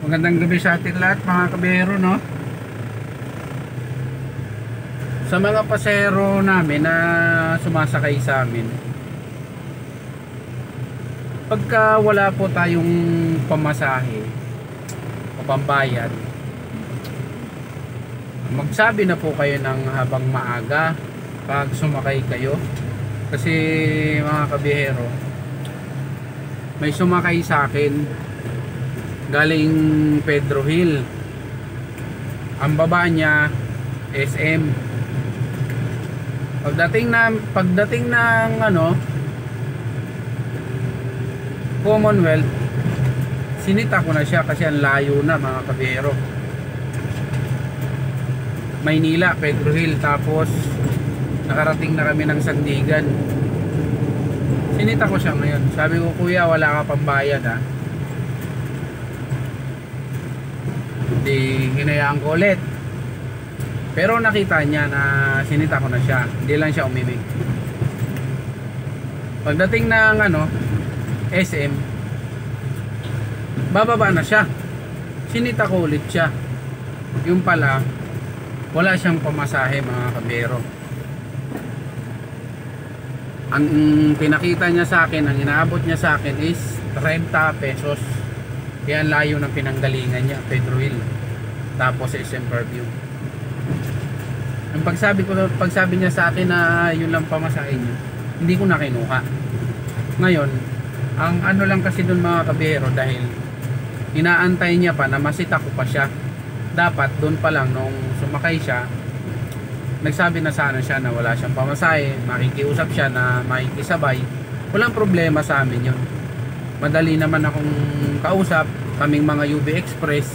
Magandang gabi sa ating lahat mga kabiyero, no? Sa mga pasahero namin na sumasakay sa amin, pagka wala po tayong pamasahe o pambayad, magsabi na po kayo ng habang maaga pag sumakay kayo. Kasi mga kabiyero, may sumakay sa akin galing Pedro Hill. Ang baba niya SM. Pagdating ng Commonwealth, sinita ko na siya kasi ang layo na mga kabiyero. Maynila, Pedro Hill, tapos nakarating na kami ng Sandigan. Sinita ko siya ngayon. Sabi ko, kuya, wala ka pambayad ha. Hindi, hinayaan ko ulit. Pero nakita niya na sinita ko na siya. Hindi lang siya umimik. Pagdating ng SM, bababa na siya. Sinita ko ulit siya. Yung pala, wala siyang pamasahe mga kabiyero. Ang pinakita niya sa akin, ang inaabot niya sa akin is 30 pesos. Kaya ang layo ng pinanggalingan niya, Pedro Hill, tapos SM Fairview. Ang pagsabi niya sa akin na yun lang pamasahe niya, hindi ko na kinuha. Ngayon, ang lang kasi dun mga kabiyero, dahil inaantay niya pa na masita ko pa siya. Dapat dun pa lang nung sumakay siya, nagsabi na sana siya na wala siyang pamasahe, makikiusap siya na makikisabay. Walang problema sa amin yun. Madali naman akong kausap, kaming mga UB Express.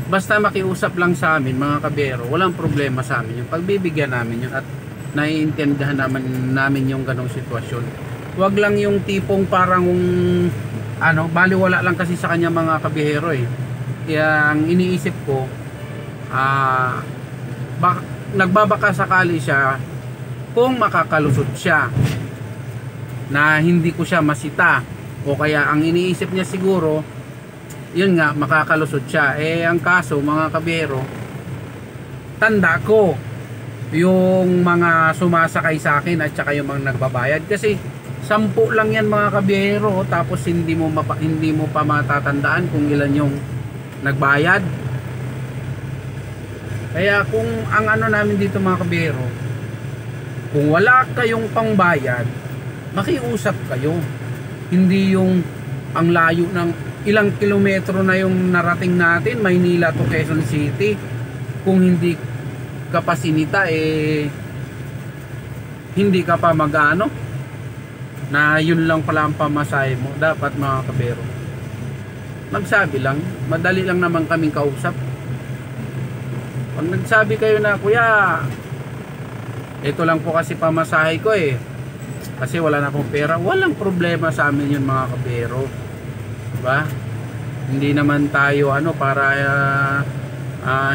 Basta makiusap lang sa amin mga kabiyero, walang problema sa amin yun. Pagbibigyan namin yun at naiintindihan namin yung ganong sitwasyon. Huwag lang yung tipong parang baliwala lang kasi sa kanya mga kabiyero eh. Kaya ang iniisip ko, nagbabaka sakali siya kung makakalusot siya na hindi ko siya masita, o kaya ang iniisip niya siguro yun nga, makakalusot siya. Ang kaso mga kabiyero, tanda ko yung mga sumasakay sa akin at saka yung mga nagbabayad, kasi 10 lang yan mga kabiyero, tapos hindi mo pa matatandaan kung ilan yung nagbayad. Kaya kung ang namin dito mga kabiyero, kung wala kayong pangbayad, makiusap kayo. Hindi yung ang layo ng ilang kilometro na yung narating natin, Maynila to Quezon City. Kung hindi ka pa sinita, hindi ka pa na yun lang pala ang pamasahe mo. Dapat mga kabero, magsabi lang, madali lang naman kaming kausap. Pag nagsabi kayo na, kuya, ito lang po kasi pamasahe ko kasi wala na akong pera, walang problema sa amin yun mga kabero, diba? Hindi naman tayo para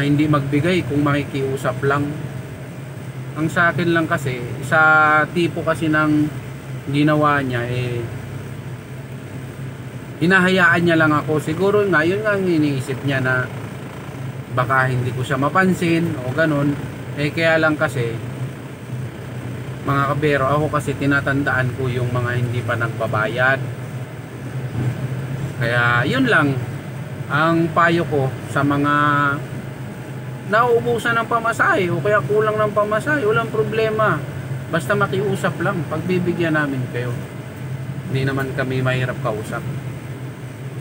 hindi magbigay kung makikiusap lang. Ang sa akin lang kasi, sa tipo kasi ng ginawa niya, hinahayaan niya lang ako. Siguro nga, yun nga ang iniisip niya, na baka hindi ko siya mapansin o ganun. Kaya lang kasi mga kabero, ako kasi tinatandaan ko yung mga hindi pa nagbabayad. Kaya yun lang ang payo ko sa mga nauubusan ng pamasahe o kaya kulang ng pamasahe. Walang problema, basta makiusap lang, pagbibigyan namin kayo. Hindi naman kami mahirap kausap.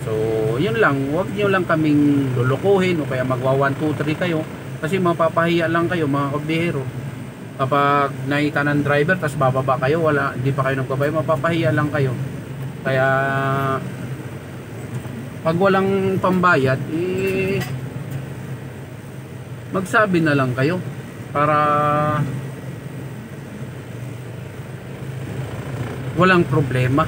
So yun lang, huwag nyo lang kaming lulukuhin o kaya magwa 1, 2, 3 kayo, kasi mapapahiya lang kayo mga kabihero. Kapag nakita ng driver tapos bababa kayo, hindi pa kayo nagbabayad, mapapahiya lang kayo. Kaya pag walang pambayad, magsabi na lang kayo para walang problema.